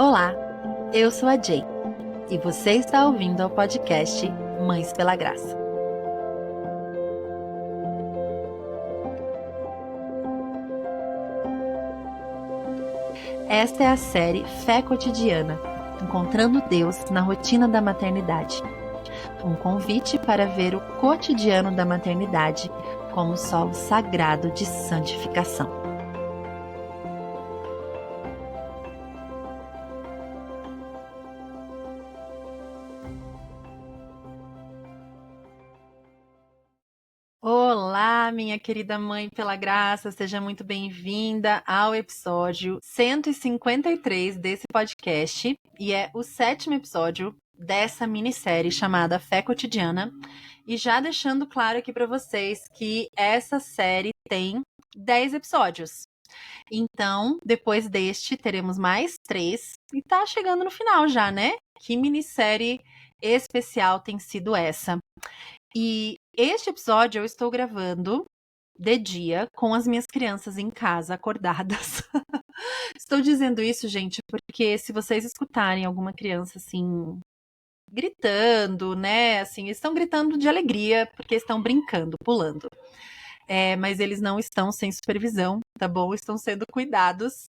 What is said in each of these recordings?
Olá, eu sou a Jay e você está ouvindo ao podcast Mães pela Graça. Esta é a série Fé Cotidiana, encontrando Deus na rotina da maternidade. Um convite para ver o cotidiano da maternidade como solo sagrado de santificação. Olá, minha querida mãe pela graça, seja muito bem-vinda ao episódio 153 desse podcast e é o 7º episódio dessa minissérie chamada Fé Cotidiana. E já deixando claro aqui para vocês que essa série tem 10 episódios. Então, depois deste, teremos mais 3 e tá chegando no final já, né? Que minissérie especial tem sido essa? E este episódio eu estou gravando de dia com as minhas crianças em casa, acordadas. Estou dizendo isso, gente, porque se vocês escutarem alguma criança assim gritando, né? Assim, estão gritando de alegria porque estão brincando, pulando. Mas eles não estão sem supervisão, tá bom? Estão sendo cuidados,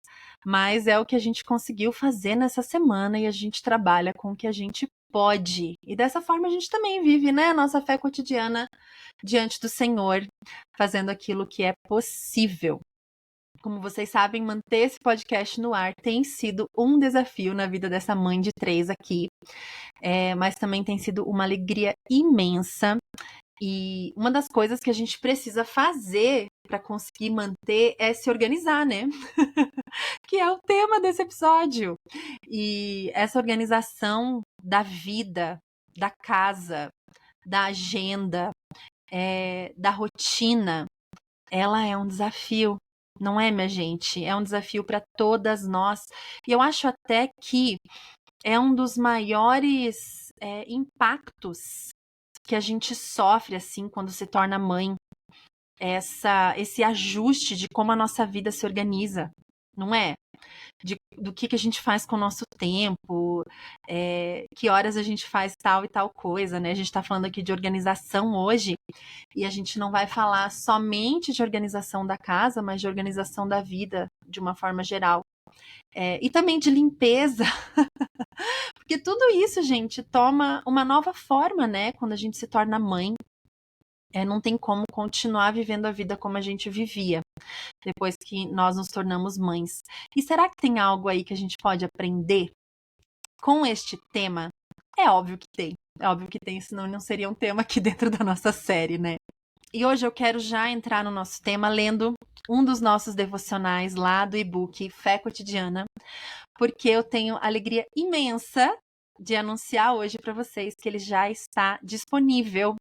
mas é o que a gente conseguiu fazer nessa semana e a gente trabalha com o que a gente pode. E dessa forma a gente também vive, né, a nossa fé cotidiana diante do Senhor, fazendo aquilo que é possível. Como vocês sabem, manter esse podcast no ar tem sido um desafio na vida dessa mãe de 3 aqui, mas também tem sido uma alegria imensa. E uma das coisas que a gente precisa fazer para conseguir manter é se organizar, né? Que é o tema desse episódio. E essa organização da vida, da casa, da agenda, da rotina, ela é um desafio, não é, minha gente? É um desafio para todas nós. E eu acho até que é um dos maiores impactos que a gente sofre assim quando se torna mãe, esse ajuste de como a nossa vida se organiza, não é? Do que a gente faz com o nosso tempo, que horas a gente faz tal e tal coisa, né? A gente está falando aqui de organização hoje e a gente não vai falar somente de organização da casa, mas de organização da vida de uma forma geral. E também de limpeza, porque tudo isso, gente, toma uma nova forma, né? Quando a gente se torna mãe. Não tem como continuar vivendo a vida como a gente vivia depois que nós nos tornamos mães. E será que tem algo aí que a gente pode aprender com este tema? É óbvio que tem. É óbvio que tem, senão não seria um tema aqui dentro da nossa série, né? E hoje eu quero já entrar no nosso tema lendo um dos nossos devocionais lá do e-book Fé Cotidiana, porque eu tenho alegria imensa de anunciar hoje para vocês que ele já está disponível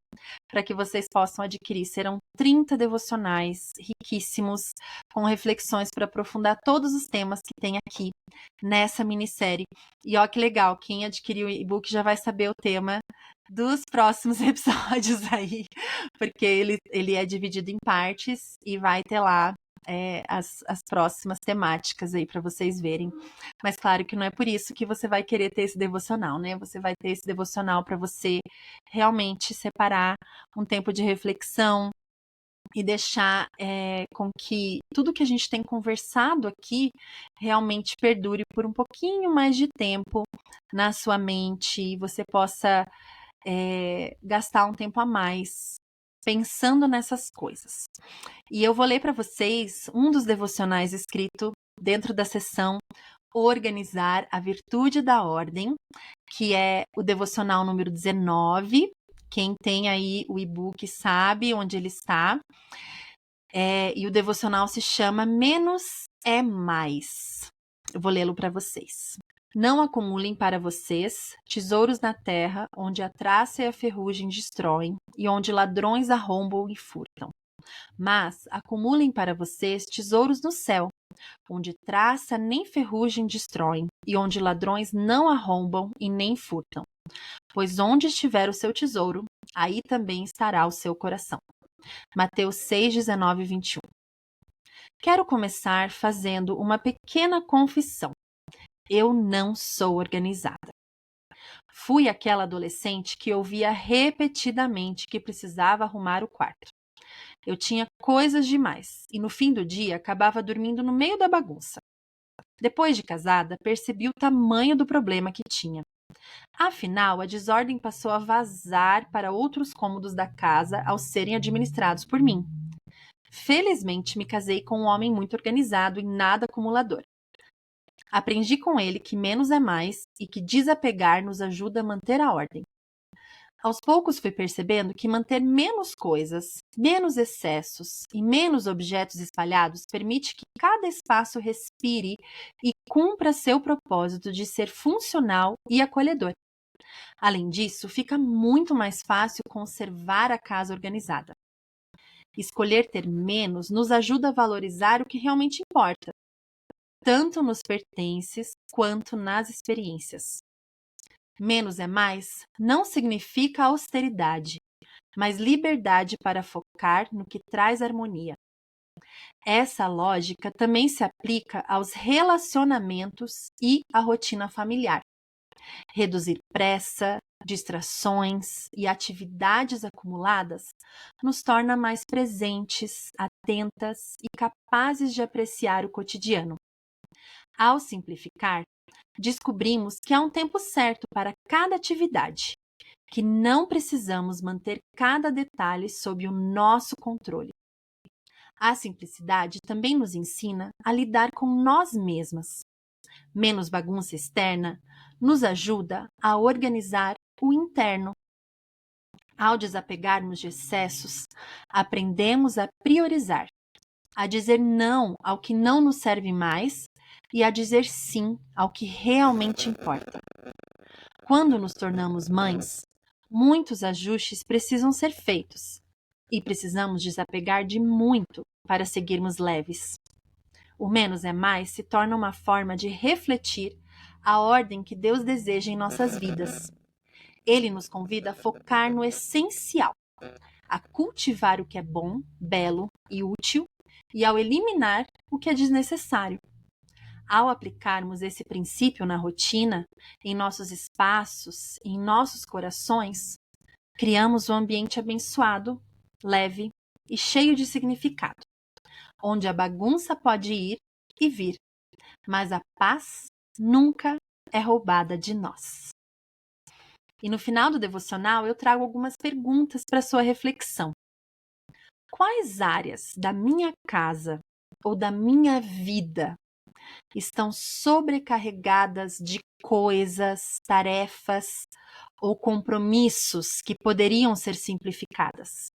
para que vocês possam adquirir. Serão 30 devocionais riquíssimos, com reflexões para aprofundar todos os temas que tem aqui nessa minissérie. E ó que legal, quem adquiriu o e-book já vai saber o tema dos próximos episódios aí, porque ele é dividido em partes e vai ter lá as próximas temáticas aí para vocês verem. Mas claro que não é por isso que você vai querer ter esse devocional, né? Você vai ter esse devocional para você realmente separar um tempo de reflexão e deixar com que tudo que a gente tem conversado aqui realmente perdure por um pouquinho mais de tempo na sua mente e você possa gastar um tempo a mais pensando nessas coisas. E eu vou ler para vocês um dos devocionais escrito dentro da seção Organizar a Virtude da Ordem, que é o devocional número 19. Quem tem aí o e-book sabe onde ele está. E o devocional se chama Menos é Mais. Eu vou lê-lo para vocês. Não acumulem para vocês tesouros na terra, onde a traça e a ferrugem destroem, e onde ladrões arrombam e furtam. Mas acumulem para vocês tesouros no céu, onde traça nem ferrugem destroem, e onde ladrões não arrombam e nem furtam. Pois onde estiver o seu tesouro, aí também estará o seu coração. Mateus 6, 19 e 21. Quero começar fazendo uma pequena confissão. Eu não sou organizada. Fui aquela adolescente que ouvia repetidamente que precisava arrumar o quarto. Eu tinha coisas demais e no fim do dia acabava dormindo no meio da bagunça. Depois de casada, percebi o tamanho do problema que tinha. Afinal, a desordem passou a vazar para outros cômodos da casa ao serem administrados por mim. Felizmente, me casei com um homem muito organizado e nada acumulador. Aprendi com ele que menos é mais e que desapegar nos ajuda a manter a ordem. Aos poucos fui percebendo que manter menos coisas, menos excessos e menos objetos espalhados permite que cada espaço respire e cumpra seu propósito de ser funcional e acolhedor. Além disso, fica muito mais fácil conservar a casa organizada. Escolher ter menos nos ajuda a valorizar o que realmente importa, tanto nos pertences quanto nas experiências. Menos é mais não significa austeridade, mas liberdade para focar no que traz harmonia. Essa lógica também se aplica aos relacionamentos e à rotina familiar. Reduzir pressa, distrações e atividades acumuladas nos torna mais presentes, atentas e capazes de apreciar o cotidiano. Ao simplificar, descobrimos que há um tempo certo para cada atividade, que não precisamos manter cada detalhe sob o nosso controle. A simplicidade também nos ensina a lidar com nós mesmas. Menos bagunça externa nos ajuda a organizar o interno. Ao desapegarmos de excessos, aprendemos a priorizar, a dizer não ao que não nos serve mais e a dizer sim ao que realmente importa. Quando nos tornamos mães, muitos ajustes precisam ser feitos e precisamos desapegar de muito para seguirmos leves. O menos é mais se torna uma forma de refletir a ordem que Deus deseja em nossas vidas. Ele nos convida a focar no essencial, a cultivar o que é bom, belo e útil e ao eliminar o que é desnecessário. Ao aplicarmos esse princípio na rotina, em nossos espaços, em nossos corações, criamos um ambiente abençoado, leve e cheio de significado, onde a bagunça pode ir e vir, mas a paz nunca é roubada de nós. E no final do devocional eu trago algumas perguntas para sua reflexão. Quais áreas da minha casa ou da minha vida estão sobrecarregadas de coisas, tarefas ou compromissos que poderiam ser simplificadas?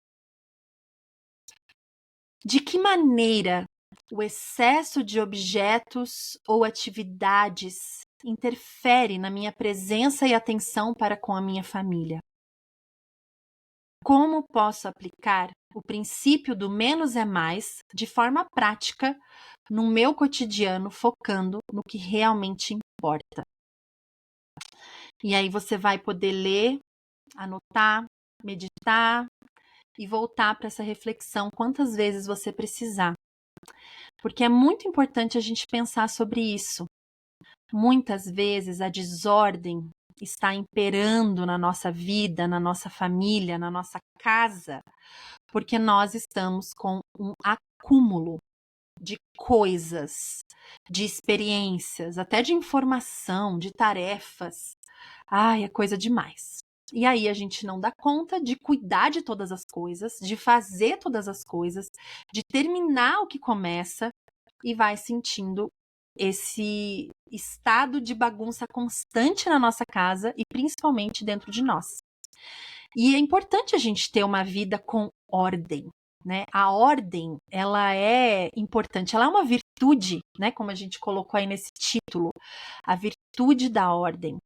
De que maneira o excesso de objetos ou atividades interfere na minha presença e atenção para com a minha família? Como posso aplicar o princípio do menos é mais de forma prática no meu cotidiano, focando no que realmente importa? E aí você vai poder ler, anotar, meditar e voltar para essa reflexão quantas vezes você precisar. Porque é muito importante a gente pensar sobre isso. Muitas vezes a desordem está imperando na nossa vida, na nossa família, na nossa casa, porque nós estamos com um acúmulo de coisas, de experiências, até de informação, de tarefas. Ai, é coisa demais. E aí a gente não dá conta de cuidar de todas as coisas, de fazer todas as coisas, de terminar o que começa e vai sentindo esse estado de bagunça constante na nossa casa e principalmente dentro de nós. E é importante a gente ter uma vida com ordem, né? A ordem, ela é importante, ela é uma virtude, né? Como a gente colocou aí nesse título, a virtude da ordem.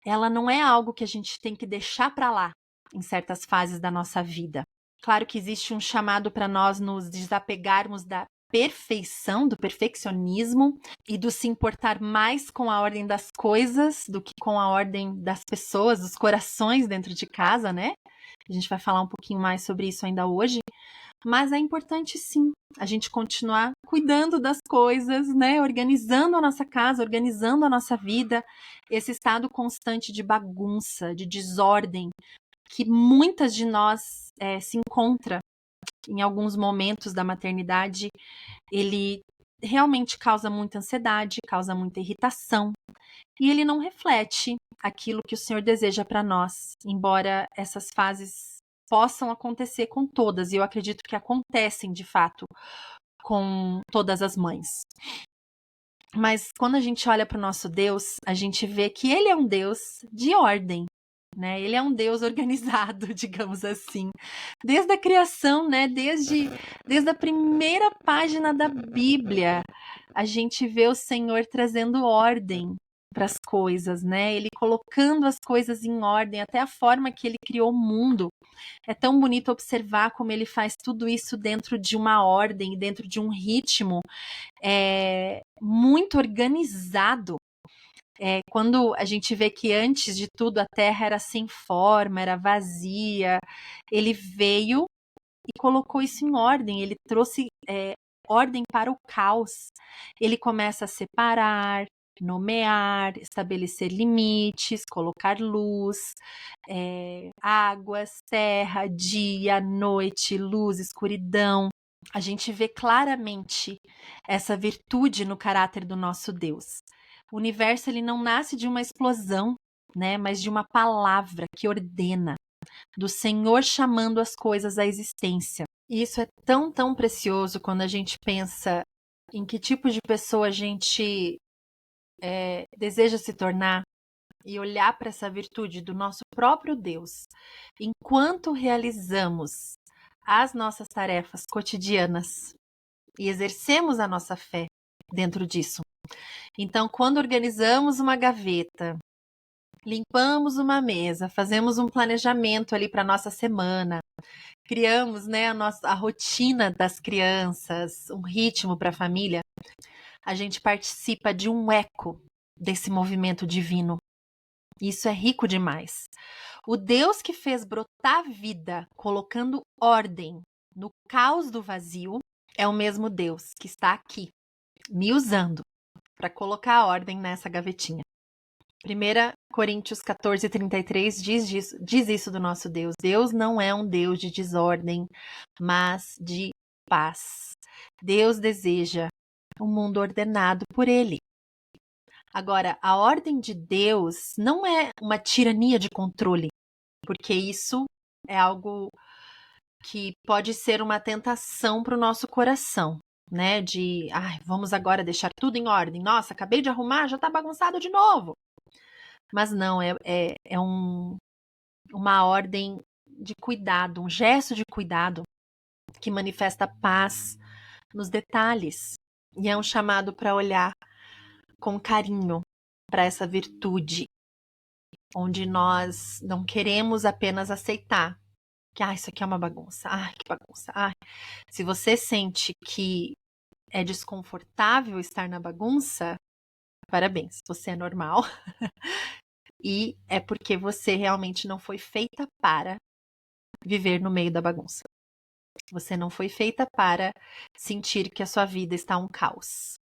Ela não é algo que a gente tem que deixar para lá em certas fases da nossa vida. Claro que existe um chamado para nós nos desapegarmos da perfeição, do perfeccionismo e do se importar mais com a ordem das coisas do que com a ordem das pessoas, dos corações dentro de casa, né? A gente vai falar um pouquinho mais sobre isso ainda hoje, Mas é importante sim a gente continuar cuidando das coisas, né? Organizando a nossa casa, organizando a nossa vida. Esse estado constante de bagunça, de desordem, que muitas de nós se encontra em alguns momentos da maternidade, ele realmente causa muita ansiedade, causa muita irritação, e ele não reflete aquilo que o Senhor deseja para nós, embora essas fases possam acontecer com todas, e eu acredito que acontecem de fato com todas as mães. Mas quando a gente olha para o nosso Deus, a gente vê que ele é um Deus de ordem, né? Ele é um Deus organizado, digamos assim. Desde a criação, né? Desde a primeira página da Bíblia, a gente vê o Senhor trazendo ordem para as coisas, né? Ele colocando as coisas em ordem, até a forma que ele criou o mundo. É tão bonito observar como ele faz tudo isso dentro de uma ordem, dentro de um ritmo muito organizado. Quando a gente vê que antes de tudo a Terra era sem forma, era vazia, ele veio e colocou isso em ordem, ele trouxe ordem para o caos. Ele começa a separar, nomear, estabelecer limites, colocar luz, águas, terra, dia, noite, luz, escuridão. A gente vê claramente essa virtude no caráter do nosso Deus. O universo ele não nasce de uma explosão, né, mas de uma palavra que ordena, do Senhor chamando as coisas à existência. E isso é tão, tão precioso quando a gente pensa em que tipo de pessoa a gente deseja se tornar e olhar para essa virtude do nosso próprio Deus, enquanto realizamos as nossas tarefas cotidianas e exercemos a nossa fé dentro disso. Então, quando organizamos uma gaveta, limpamos uma mesa, fazemos um planejamento ali para a nossa semana, criamos, né, a rotina das crianças, um ritmo para a família, a gente participa de um eco desse movimento divino. Isso é rico demais. O Deus que fez brotar vida, colocando ordem no caos do vazio, é o mesmo Deus que está aqui, me usando para colocar ordem nessa gavetinha. 1 Coríntios 14:33 diz isso do nosso Deus. Deus não é um Deus de desordem, mas de paz. Deus deseja um mundo ordenado por Ele. Agora, a ordem de Deus não é uma tirania de controle, porque isso é algo que pode ser uma tentação para o nosso coração, né? Vamos agora deixar tudo em ordem. Nossa, acabei de arrumar, já está bagunçado de novo. Mas não, uma ordem de cuidado, um gesto de cuidado que manifesta paz nos detalhes. E é um chamado para olhar com carinho para essa virtude, onde nós não queremos apenas aceitar que isso aqui é uma bagunça, que bagunça. Se você sente que é desconfortável estar na bagunça, parabéns, você é normal. E é porque você realmente não foi feita para viver no meio da bagunça. Você não foi feita para sentir que a sua vida está um caos.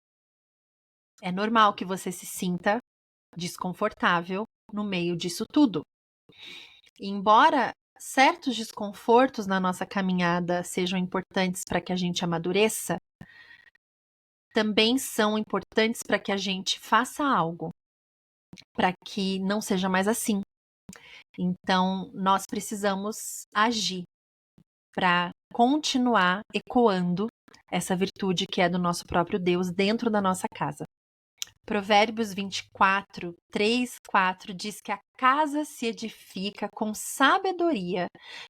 É normal que você se sinta desconfortável no meio disso tudo. E embora certos desconfortos na nossa caminhada sejam importantes para que a gente amadureça, também são importantes para que a gente faça algo, para que não seja mais assim. Então, nós precisamos agir para continuar ecoando essa virtude que é do nosso próprio Deus dentro da nossa casa. Provérbios 24, 3, 4 diz que a casa se edifica com sabedoria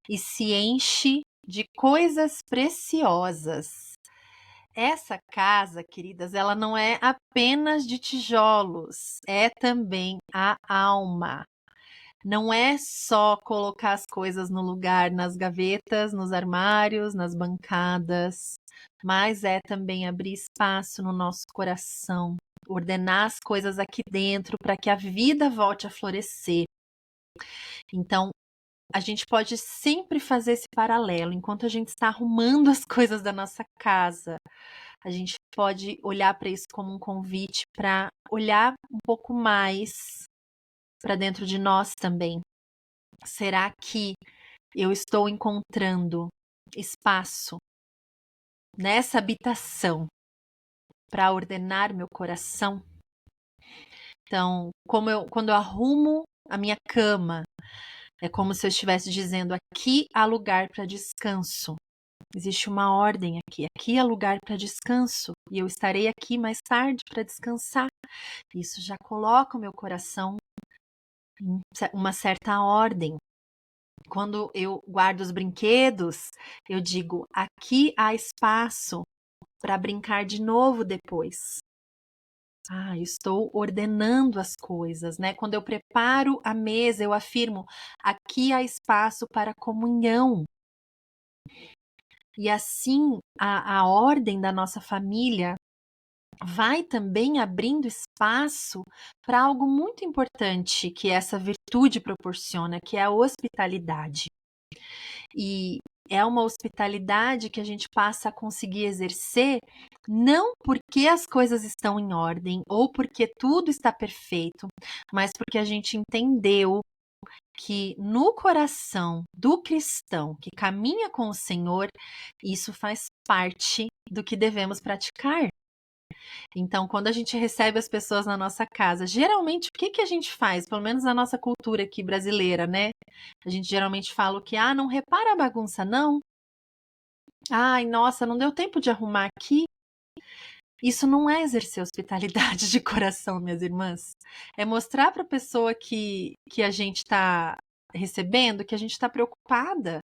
e se enche de coisas preciosas. Essa casa, queridas, ela não é apenas de tijolos, é também a alma. Não é só colocar as coisas no lugar, nas gavetas, nos armários, nas bancadas, mas é também abrir espaço no nosso coração, ordenar as coisas aqui dentro para que a vida volte a florescer. Então, a gente pode sempre fazer esse paralelo. Enquanto a gente está arrumando as coisas da nossa casa, a gente pode olhar para isso como um convite para olhar um pouco mais para dentro de nós também. Será que eu estou encontrando espaço nessa habitação para ordenar meu coração? Então, quando eu arrumo a minha cama, é como se eu estivesse dizendo: aqui há lugar para descanso. Existe uma ordem aqui. Aqui há lugar para descanso. E eu estarei aqui mais tarde para descansar. Isso já coloca o meu coração em uma certa ordem. Quando eu guardo os brinquedos, eu digo: aqui há espaço para brincar de novo depois. Estou ordenando as coisas, né? Quando eu preparo a mesa, eu afirmo: aqui há espaço para comunhão. E assim, a ordem da nossa família vai também abrindo espaço para algo muito importante que essa virtude proporciona, que é a hospitalidade. E é uma hospitalidade que a gente passa a conseguir exercer não porque as coisas estão em ordem ou porque tudo está perfeito, mas porque a gente entendeu que no coração do cristão que caminha com o Senhor, isso faz parte do que devemos praticar. Então, quando a gente recebe as pessoas na nossa casa, geralmente o que a gente faz? Pelo menos na nossa cultura aqui brasileira, né? A gente geralmente fala o que? Não repara a bagunça, não? Ai, nossa, não deu tempo de arrumar aqui. Isso não é exercer hospitalidade de coração, minhas irmãs. É mostrar para a pessoa que a gente está recebendo que a gente está preocupada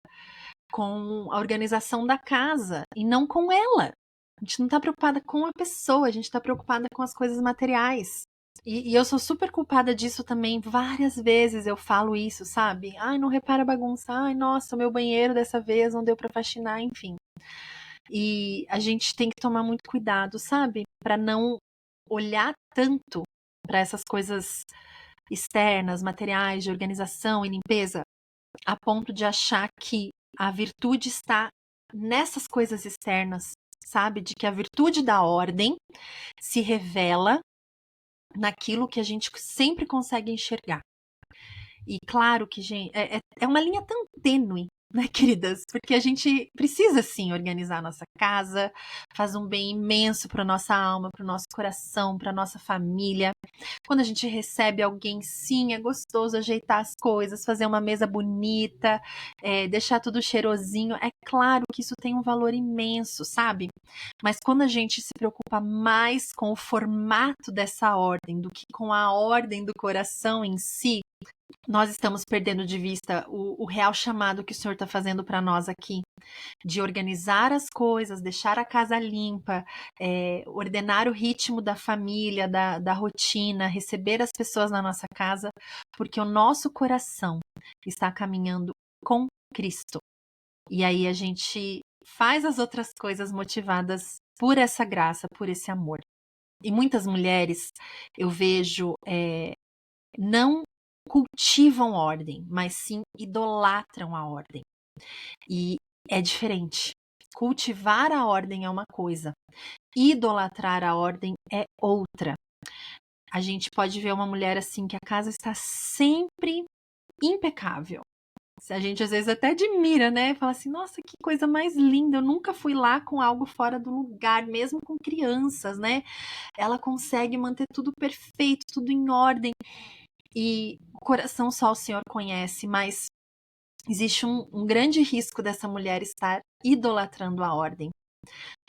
com a organização da casa e não com ela. A gente não está preocupada com a pessoa, a gente está preocupada com as coisas materiais. E eu sou super culpada disso também. Várias vezes eu falo isso, sabe? Ai, não repara a bagunça. Ai, nossa, o meu banheiro dessa vez não deu para faxinar, enfim. E a gente tem que tomar muito cuidado, sabe? Para não olhar tanto para essas coisas externas, materiais, de organização e limpeza, a ponto de achar que a virtude está nessas coisas externas, sabe? De que a virtude da ordem se revela naquilo que a gente sempre consegue enxergar. E claro que, gente, é uma linha tão tênue, né, queridas? Porque a gente precisa, sim, organizar a nossa casa, faz um bem imenso para nossa alma, para o nosso coração, para nossa família. Quando a gente recebe alguém, sim, é gostoso ajeitar as coisas, fazer uma mesa bonita, deixar tudo cheirosinho. É claro que isso tem um valor imenso, sabe? Mas quando a gente se preocupa mais com o formato dessa ordem do que com a ordem do coração em si, nós estamos perdendo de vista o real chamado que o Senhor está fazendo para nós aqui, de organizar as coisas, deixar a casa limpa, ordenar o ritmo da família, da rotina, receber as pessoas na nossa casa, porque o nosso coração está caminhando com Cristo. E aí a gente faz as outras coisas motivadas por essa graça, por esse amor. E muitas mulheres, eu vejo, não cultivam ordem, mas sim idolatram a ordem. E é diferente. Cultivar a ordem é uma coisa, idolatrar a ordem é outra. A gente pode ver uma mulher assim que a casa está sempre impecável. A gente às vezes até admira, né? Fala assim, nossa, que coisa mais linda, eu nunca fui lá com algo fora do lugar, mesmo com crianças, né? Ela consegue manter tudo perfeito, tudo em ordem. E o coração só o Senhor conhece, mas existe um grande risco dessa mulher estar idolatrando a ordem.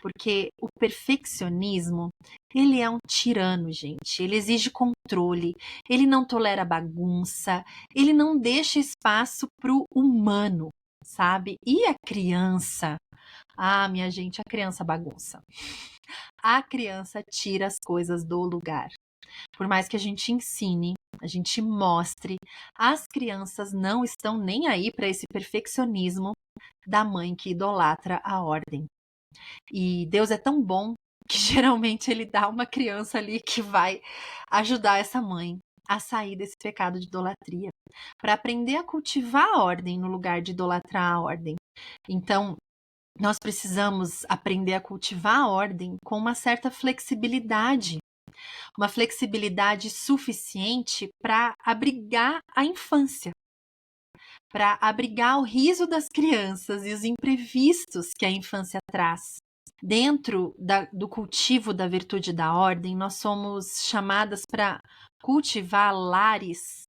Porque o perfeccionismo, ele é um tirano, gente. Ele exige controle, ele não tolera bagunça, ele não deixa espaço para o humano, sabe? E a criança? Minha gente, a criança bagunça. A criança tira as coisas do lugar. Por mais que a gente ensine, a gente mostre, as crianças não estão nem aí para esse perfeccionismo da mãe que idolatra a ordem. E Deus é tão bom que geralmente ele dá uma criança ali que vai ajudar essa mãe a sair desse pecado de idolatria, para aprender a cultivar a ordem no lugar de idolatrar a ordem. Então, nós precisamos aprender a cultivar a ordem com uma certa flexibilidade, uma flexibilidade suficiente para abrigar a infância, para abrigar o riso das crianças e os imprevistos que a infância traz. Dentro do cultivo da virtude da ordem, nós somos chamadas para cultivar lares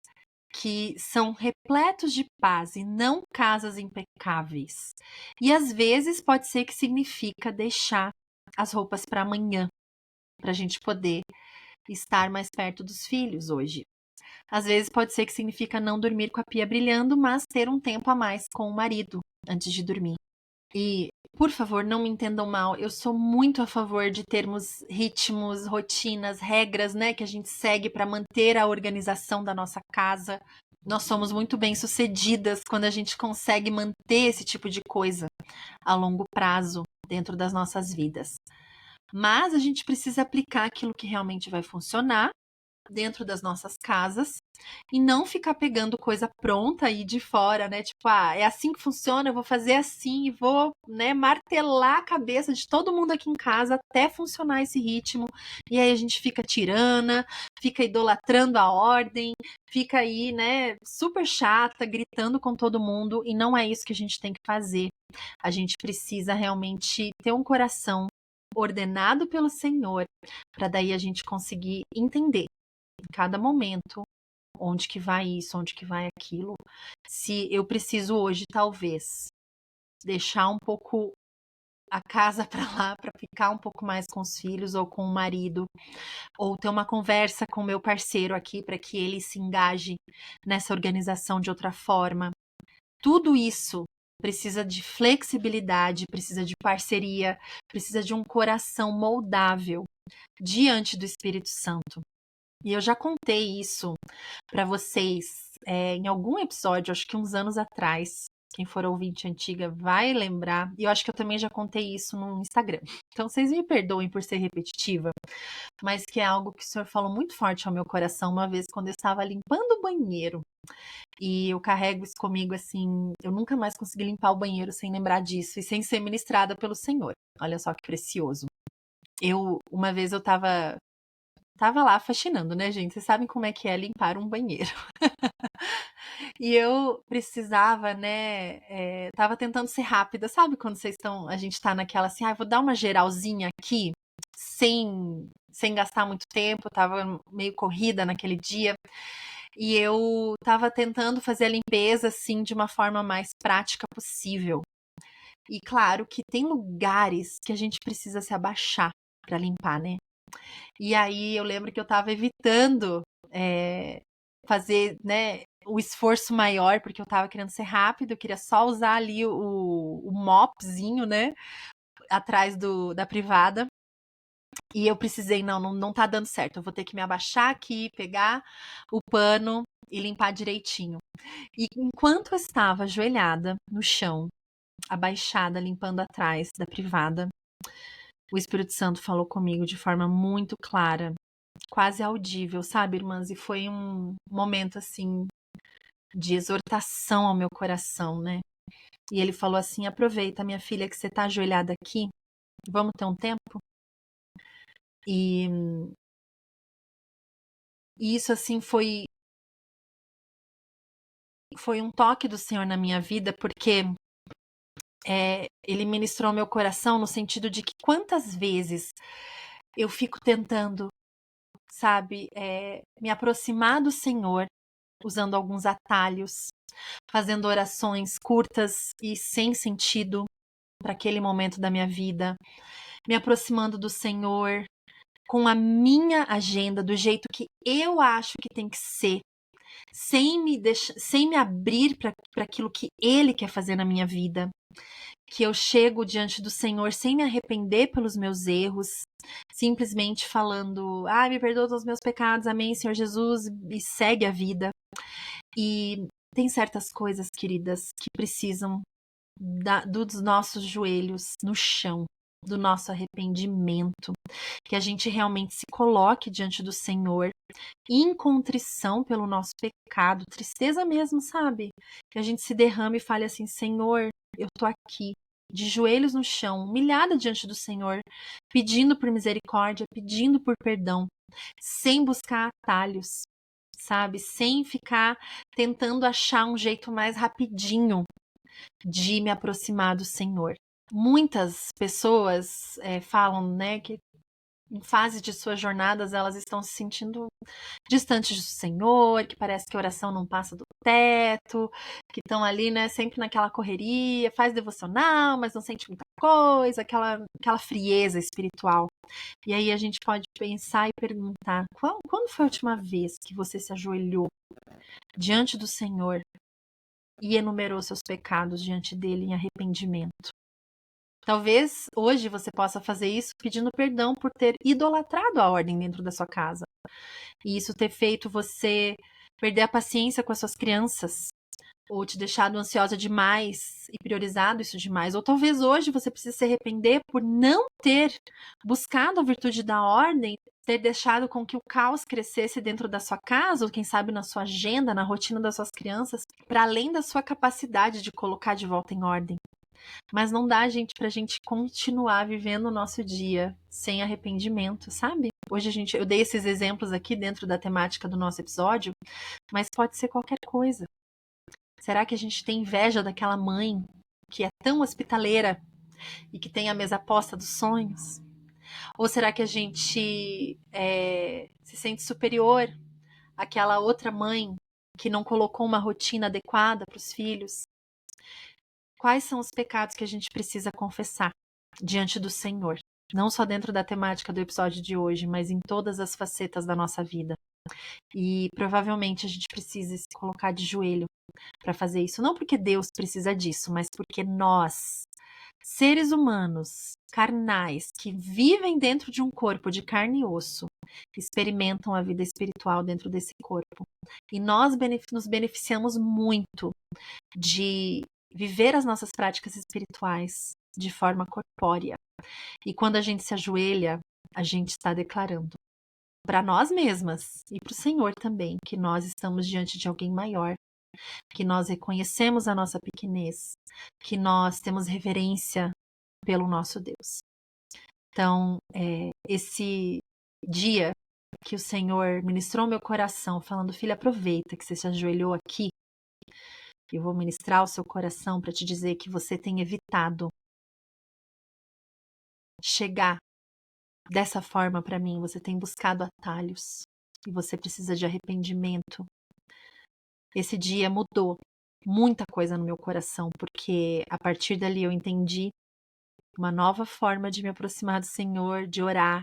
que são repletos de paz e não casas impecáveis. E às vezes pode ser que significa deixar as roupas para amanhã, para a gente poder estar mais perto dos filhos hoje. Às vezes pode ser que significa não dormir com a pia brilhando, mas ter um tempo a mais com o marido antes de dormir. E, por favor, não me entendam mal, eu sou muito a favor de termos ritmos, rotinas, regras, né, que a gente segue para manter a organização da nossa casa. Nós somos muito bem-sucedidas quando a gente consegue manter esse tipo de coisa a longo prazo dentro das nossas vidas. Mas a gente precisa aplicar aquilo que realmente vai funcionar dentro das nossas casas e não ficar pegando coisa pronta aí de fora, né? Tipo, é assim que funciona, eu vou fazer assim e vou, né, martelar a cabeça de todo mundo aqui em casa até funcionar esse ritmo. E aí a gente fica tirana, fica idolatrando a ordem, fica aí, né, super chata, gritando com todo mundo, e não é isso que a gente tem que fazer. A gente precisa realmente ter um coração ordenado pelo Senhor, para daí a gente conseguir entender em cada momento onde que vai isso, onde que vai aquilo. Se eu preciso hoje, talvez, deixar um pouco a casa para lá, para ficar um pouco mais com os filhos ou com o marido, ou ter uma conversa com o meu parceiro aqui para que ele se engaje nessa organização de outra forma. Tudo isso precisa de flexibilidade, precisa de parceria, precisa de um coração moldável diante do Espírito Santo. E eu já contei isso para vocês em algum episódio, acho que uns anos atrás. Quem for ouvinte antiga vai lembrar. E eu acho que eu também já contei isso no Instagram. Então vocês me perdoem por ser repetitiva, mas que é algo que o Senhor falou muito forte ao meu coração uma vez quando eu estava limpando o banheiro. E eu carrego isso comigo assim, eu nunca mais consegui limpar o banheiro sem lembrar disso e sem ser ministrada pelo Senhor. Olha só que precioso. Uma vez eu tava lá faxinando, né, gente? Vocês sabem como é que é limpar um banheiro. E eu precisava, né? Tava tentando ser rápida, sabe? Quando a gente tá naquela assim, vou dar uma geralzinha aqui, sem gastar muito tempo, tava meio corrida naquele dia. E eu tava tentando fazer a limpeza, assim, de uma forma mais prática possível. E claro que tem lugares que a gente precisa se abaixar para limpar, né? E aí eu lembro que eu tava evitando fazer, né, o esforço maior, porque eu tava querendo ser rápido, eu queria só usar ali o mopzinho, né, atrás da privada. E eu precisei, não tá dando certo, eu vou ter que me abaixar aqui, pegar o pano e limpar direitinho. E enquanto eu estava ajoelhada no chão, abaixada, limpando atrás da privada, o Espírito Santo falou comigo de forma muito clara, quase audível, sabe, irmãs? E foi um momento, assim, de exortação ao meu coração, né? E ele falou assim: aproveita, minha filha, que você tá ajoelhada aqui, vamos ter um tempo? E isso, assim, foi um toque do Senhor na minha vida, porque ele ministrou ao meu coração no sentido de que quantas vezes eu fico tentando, sabe, me aproximar do Senhor usando alguns atalhos, fazendo orações curtas e sem sentido para aquele momento da minha vida, me aproximando do Senhor com a minha agenda, do jeito que eu acho que tem que ser, sem me abrir para aquilo que Ele quer fazer na minha vida. Que eu chego diante do Senhor sem me arrepender pelos meus erros, simplesmente falando: me perdoa dos meus pecados, amém, Senhor Jesus, e segue a vida. E tem certas coisas, queridas, que precisam dos nossos joelhos no chão, do nosso arrependimento, que a gente realmente se coloque diante do Senhor em contrição pelo nosso pecado, tristeza mesmo, sabe? Que a gente se derrame e fale assim: Senhor, eu tô aqui, de joelhos no chão, humilhada diante do Senhor, pedindo por misericórdia, pedindo por perdão, sem buscar atalhos, sabe? Sem ficar tentando achar um jeito mais rapidinho de me aproximar do Senhor. Muitas pessoas falam, né, que em fase de suas jornadas elas estão se sentindo distantes do Senhor, que parece que a oração não passa do teto, que estão ali, né, sempre naquela correria, faz devocional, mas não sente muita coisa, aquela frieza espiritual. E aí a gente pode pensar e perguntar: quando foi a última vez que você se ajoelhou diante do Senhor e enumerou seus pecados diante dele em arrependimento? Talvez hoje você possa fazer isso pedindo perdão por ter idolatrado a ordem dentro da sua casa. E isso ter feito você perder a paciência com as suas crianças, ou te deixado ansiosa demais e priorizado isso demais. Ou talvez hoje você precise se arrepender por não ter buscado a virtude da ordem, ter deixado com que o caos crescesse dentro da sua casa, ou quem sabe na sua agenda, na rotina das suas crianças, para além da sua capacidade de colocar de volta em ordem. Mas não dá, gente, pra gente continuar vivendo o nosso dia sem arrependimento, sabe? Hoje eu dei esses exemplos aqui dentro da temática do nosso episódio, mas pode ser qualquer coisa. Será que a gente tem inveja daquela mãe que é tão hospitaleira e que tem a mesa posta dos sonhos? Ou será que a gente se sente superior àquela outra mãe que não colocou uma rotina adequada para os filhos? Quais são os pecados que a gente precisa confessar diante do Senhor? Não só dentro da temática do episódio de hoje, mas em todas as facetas da nossa vida. E provavelmente a gente precisa se colocar de joelho para fazer isso. Não porque Deus precisa disso, mas porque nós, seres humanos, carnais, que vivem dentro de um corpo de carne e osso, experimentam a vida espiritual dentro desse corpo. E nós nos beneficiamos muito de viver as nossas práticas espirituais de forma corpórea. E quando a gente se ajoelha, a gente está declarando para nós mesmas e para o Senhor também que nós estamos diante de alguém maior, que nós reconhecemos a nossa pequenez, que nós temos reverência pelo nosso Deus. Então, esse dia que o Senhor ministrou meu coração, falando: filha, aproveita que você se ajoelhou aqui, eu vou ministrar o seu coração para te dizer que você tem evitado chegar dessa forma para mim, você tem buscado atalhos e você precisa de arrependimento. Esse dia mudou muita coisa no meu coração, porque a partir dali eu entendi uma nova forma de me aproximar do Senhor, de orar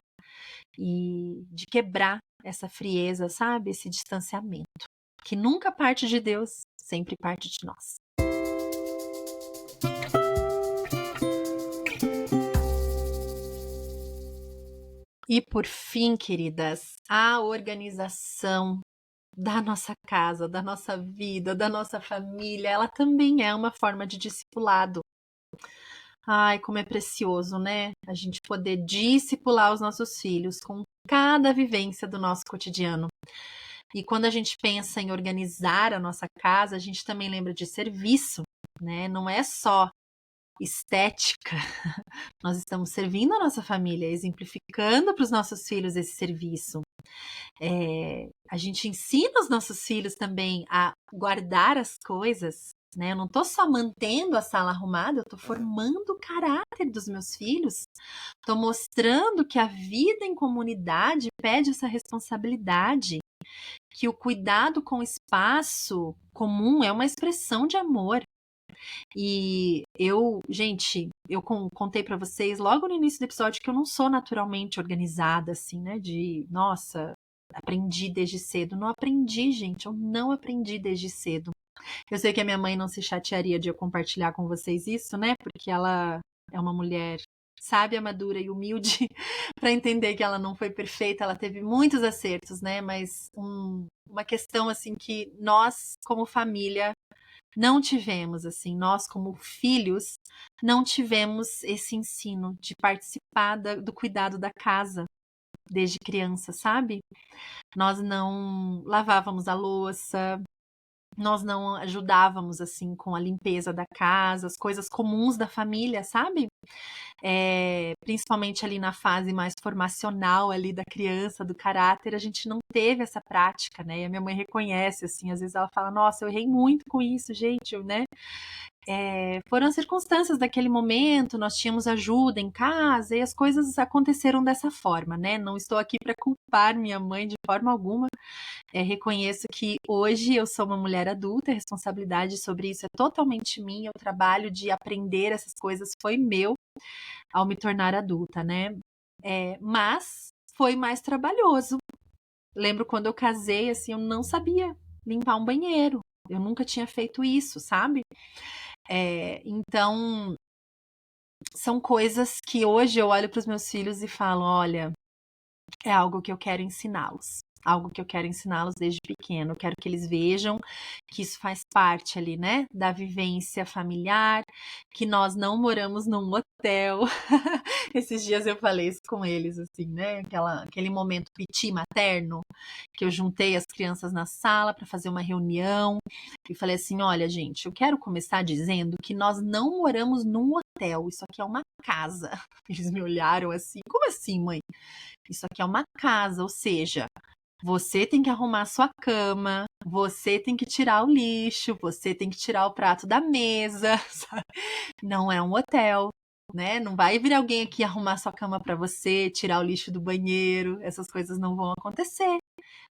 e de quebrar essa frieza, sabe? Esse distanciamento, que nunca parte de Deus, sempre parte de nós. E por fim, queridas, a organização da nossa casa, da nossa vida, da nossa família, ela também é uma forma de discipulado. Ai, como é precioso, né? A gente poder discipular os nossos filhos com cada vivência do nosso cotidiano. E quando a gente pensa em organizar a nossa casa, a gente também lembra de serviço, né? Não é só estética. Nós estamos servindo a nossa família, exemplificando para os nossos filhos esse serviço. A gente ensina os nossos filhos também a guardar as coisas, né? Eu não estou só mantendo a sala arrumada, eu estou formando o caráter dos meus filhos. Estou mostrando que a vida em comunidade pede essa responsabilidade, que o cuidado com o espaço comum é uma expressão de amor. E gente, eu contei pra vocês logo no início do episódio que eu não sou naturalmente organizada, assim, né? Nossa, aprendi desde cedo. Não aprendi, gente, eu não aprendi desde cedo. Eu sei que a minha mãe não se chatearia de eu compartilhar com vocês isso, né? Porque ela é uma mulher sábia, madura e humilde para entender que ela não foi perfeita, ela teve muitos acertos, né? Mas uma questão assim que nós, como família, não tivemos, assim, nós como filhos, não tivemos esse ensino de participar do cuidado da casa desde criança, sabe? Nós não lavávamos a louça, nós não ajudávamos, assim, com a limpeza da casa, as coisas comuns da família, sabe? Principalmente ali na fase mais formacional ali da criança, do caráter, a gente não teve essa prática, né? E a minha mãe reconhece, assim, às vezes ela fala, nossa, eu errei muito com isso, gente, né? Foram as circunstâncias daquele momento, nós tínhamos ajuda em casa e as coisas aconteceram dessa forma, né? Não estou aqui para culpar minha mãe de forma alguma. Reconheço que hoje eu sou uma mulher adulta, a responsabilidade sobre isso é totalmente minha, o trabalho de aprender essas coisas foi meu ao me tornar adulta, né? Mas foi mais trabalhoso. Lembro quando eu casei, assim, eu não sabia limpar um banheiro. Eu nunca tinha feito isso, sabe? Então, são coisas que hoje eu olho para os meus filhos e falo, olha, é algo que eu quero ensiná-los. Algo que eu quero ensiná-los desde pequeno. Eu quero que eles vejam que isso faz parte ali, né, da vivência familiar, que nós não moramos num hotel. Esses dias eu falei isso com eles, assim, né, aquele momento piti materno, que eu juntei as crianças na sala para fazer uma reunião e falei assim, olha, gente, eu quero começar dizendo que nós não moramos num hotel, isso aqui é uma casa. Eles me olharam assim, como assim, mãe? Isso aqui é uma casa, ou seja, você tem que arrumar a sua cama, você tem que tirar o lixo, você tem que tirar o prato da mesa, sabe? Não é um hotel, né? Não vai vir alguém aqui arrumar sua cama para você, tirar o lixo do banheiro, essas coisas não vão acontecer.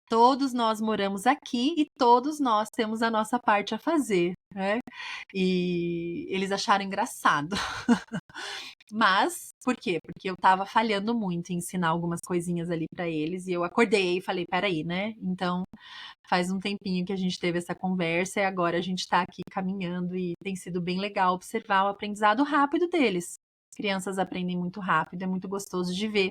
Todos nós moramos aqui e todos nós temos a nossa parte a fazer, né? E eles acharam engraçado. Mas, por quê? Porque eu tava falhando muito em ensinar algumas coisinhas ali pra eles e eu acordei e falei, peraí, né? Então, faz um tempinho que a gente teve essa conversa e agora a gente tá aqui caminhando e tem sido bem legal observar o aprendizado rápido deles. As crianças aprendem muito rápido, é muito gostoso de ver,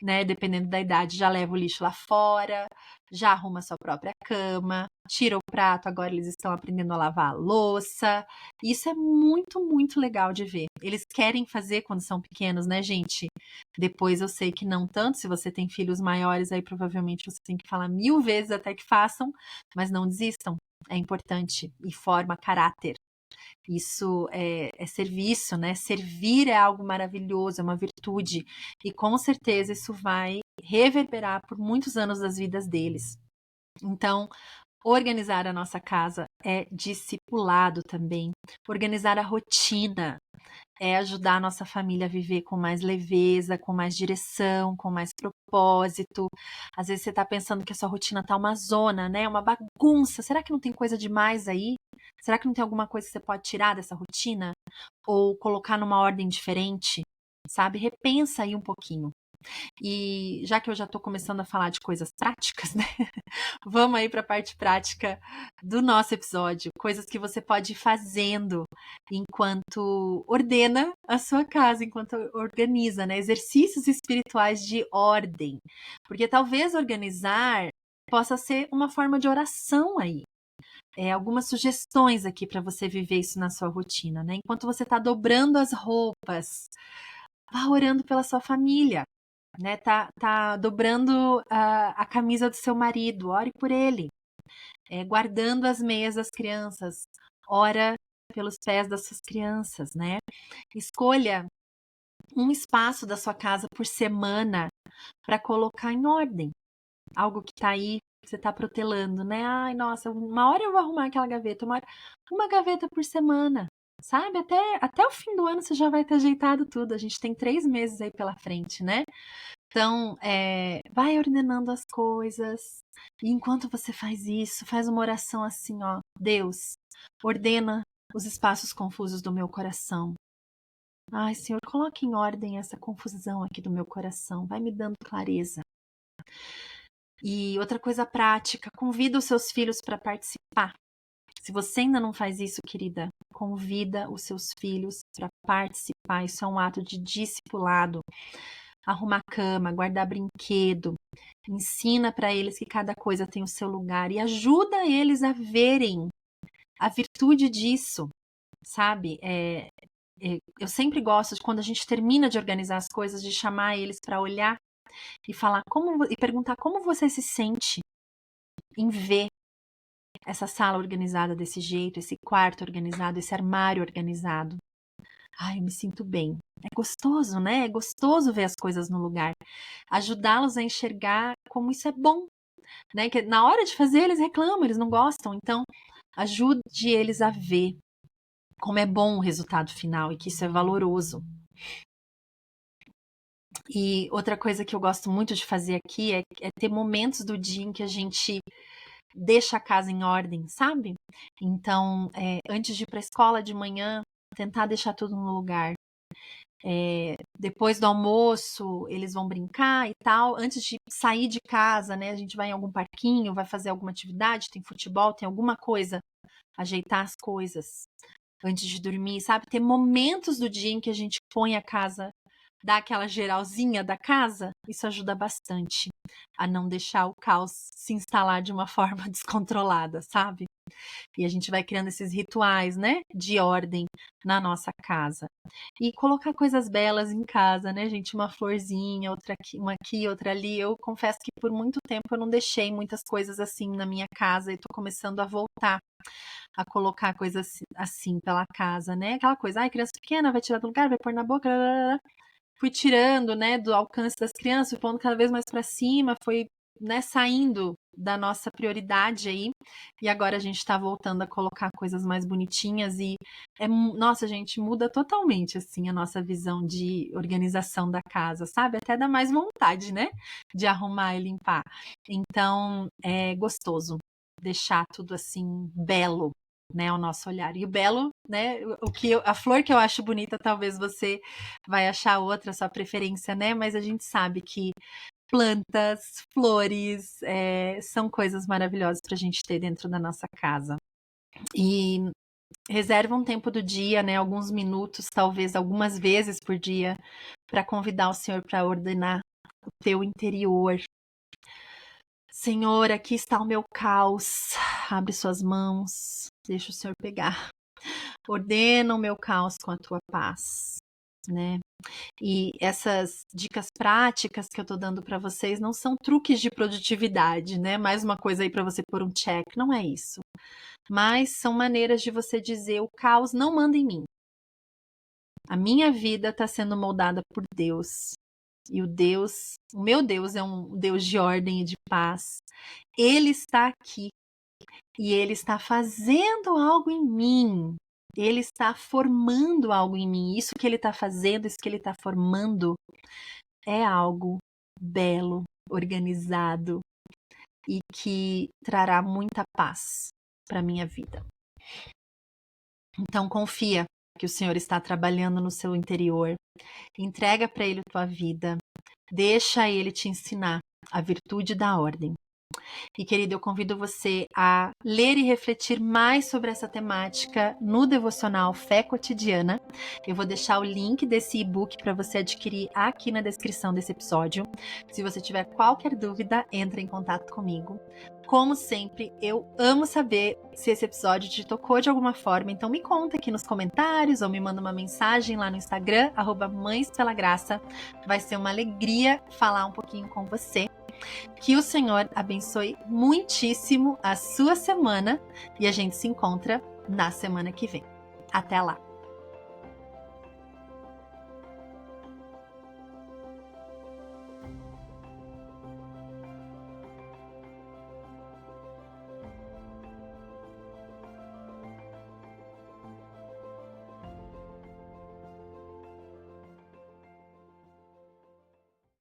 né? Dependendo da idade, já leva o lixo lá fora, já arruma a sua própria cama, tira o prato, agora eles estão aprendendo a lavar a louça. Isso é muito, muito legal de ver. Eles querem fazer quando são pequenos, né, gente? Depois eu sei que não tanto, se você tem filhos maiores, aí provavelmente você tem que falar 1000 vezes até que façam, mas não desistam. É importante e forma caráter. Isso é serviço, né? Servir é algo maravilhoso, é uma virtude. E com certeza isso vai reverberar por muitos anos das vidas deles. Então, organizar a nossa casa é discipulado também. Organizar a rotina é ajudar a nossa família a viver com mais leveza, com mais direção, com mais propósito. Às vezes você está pensando que a sua rotina tá uma zona, né? Uma bagunça. Será que não tem coisa demais aí? Será que não tem alguma coisa que você pode tirar dessa rotina? Ou colocar numa ordem diferente? Sabe? Repensa aí um pouquinho. E já que eu já estou começando a falar de coisas práticas, né? Vamos aí para a parte prática do nosso episódio. Coisas que você pode ir fazendo enquanto ordena a sua casa, enquanto organiza, né? Exercícios espirituais de ordem. Porque talvez organizar possa ser uma forma de oração aí. Algumas sugestões aqui para você viver isso na sua rotina, né? Enquanto você está dobrando as roupas, vá orando pela sua família, né? Tá dobrando a camisa do seu marido, ore por ele. Guardando as meias das crianças, ora pelos pés das suas crianças, né? Escolha um espaço da sua casa por semana para colocar em ordem. Algo que tá aí, você tá protelando, né? Ai, nossa, uma hora eu vou arrumar aquela gaveta, uma gaveta por semana, sabe? Até o fim do ano você já vai ter ajeitado tudo. A gente tem 3 meses aí pela frente, né? Então, vai ordenando as coisas. E enquanto você faz isso, faz uma oração assim, ó. Deus, ordena os espaços confusos do meu coração. Ai, Senhor, coloque em ordem essa confusão aqui do meu coração. Vai me dando clareza. E outra coisa prática, convida os seus filhos para participar. Se você ainda não faz isso, querida, convida os seus filhos para participar. Isso é um ato de discipulado. Arrumar cama, guardar brinquedo, ensina para eles que cada coisa tem o seu lugar e ajuda eles a verem a virtude disso, sabe? Eu sempre gosto de, quando a gente termina de organizar as coisas, de chamar eles para olhar e falar e perguntar como você se sente em ver essa sala organizada desse jeito, esse quarto organizado, esse armário organizado. Ai, eu me sinto bem. É gostoso, né? É gostoso ver as coisas no lugar. Ajudá-los a enxergar como isso é bom, né? Que na hora de fazer eles reclamam, eles não gostam. Então, ajude eles a ver como é bom o resultado final e que isso é valoroso. E outra coisa que eu gosto muito de fazer aqui é ter momentos do dia em que a gente deixa a casa em ordem, sabe? Então, antes de ir para a escola de manhã, tentar deixar tudo no lugar. Depois do almoço, eles vão brincar e tal. Antes de sair de casa, né? A gente vai em algum parquinho, vai fazer alguma atividade, tem futebol, tem alguma coisa. Ajeitar as coisas antes de dormir, sabe? Ter momentos do dia em que a gente põe a casa, dá aquela geralzinha da casa. Isso ajuda bastante a não deixar o caos se instalar de uma forma descontrolada, sabe? E a gente vai criando esses rituais, né, de ordem na nossa casa. E colocar coisas belas em casa, né, gente? Uma florzinha, outra aqui, uma aqui, outra ali. Eu confesso que por muito tempo eu não deixei muitas coisas assim na minha casa e tô começando a voltar a colocar coisas assim pela casa, né? Aquela coisa, ai, criança pequena, vai tirar do lugar, vai pôr na boca, blá, blá, blá. Fui tirando, né, do alcance das crianças, fui pondo cada vez mais para cima, foi, né, saindo da nossa prioridade aí, e agora a gente tá voltando a colocar coisas mais bonitinhas e nossa, gente, muda totalmente, assim, a nossa visão de organização da casa, sabe? Até dá mais vontade, né, de arrumar e limpar. Então, é gostoso deixar tudo assim, belo, né, ao nosso olhar. E o belo, né, a flor que eu acho bonita, talvez você vai achar outra, sua preferência, né? Mas a gente sabe que plantas, flores, são coisas maravilhosas para a gente ter dentro da nossa casa. E reserva um tempo do dia, né? Alguns minutos, talvez algumas vezes por dia, para convidar o Senhor para ordenar o teu interior. Senhor, aqui está o meu caos. Abre suas mãos, deixa o Senhor pegar. Ordena o meu caos com a tua paz, né? E essas dicas práticas que eu tô dando para vocês não são truques de produtividade, né? Mais uma coisa aí para você pôr um check, não é isso. Mas são maneiras de você dizer: o caos não manda em mim. A minha vida está sendo moldada por Deus. E o meu Deus é um Deus de ordem e de paz. Ele está aqui e ele está fazendo algo em mim. Ele está formando algo em mim. Isso que ele está fazendo, isso que ele está formando é algo belo, organizado e que trará muita paz para minha vida. Então confia que o Senhor está trabalhando no seu interior. Entrega para ele a tua vida. Deixa ele te ensinar a virtude da ordem. E, querido, eu convido você a ler e refletir mais sobre essa temática no devocional Fé Cotidiana. Eu vou deixar o link desse e-book para você adquirir aqui na descrição desse episódio. Se você tiver qualquer dúvida, entre em contato comigo. Como sempre, eu amo saber se esse episódio te tocou de alguma forma, então me conta aqui nos comentários ou me manda uma mensagem lá no Instagram, @mãespelagraça. Vai ser uma alegria falar um pouquinho com você. Que o Senhor abençoe muitíssimo a sua semana e a gente se encontra na semana que vem. Até lá!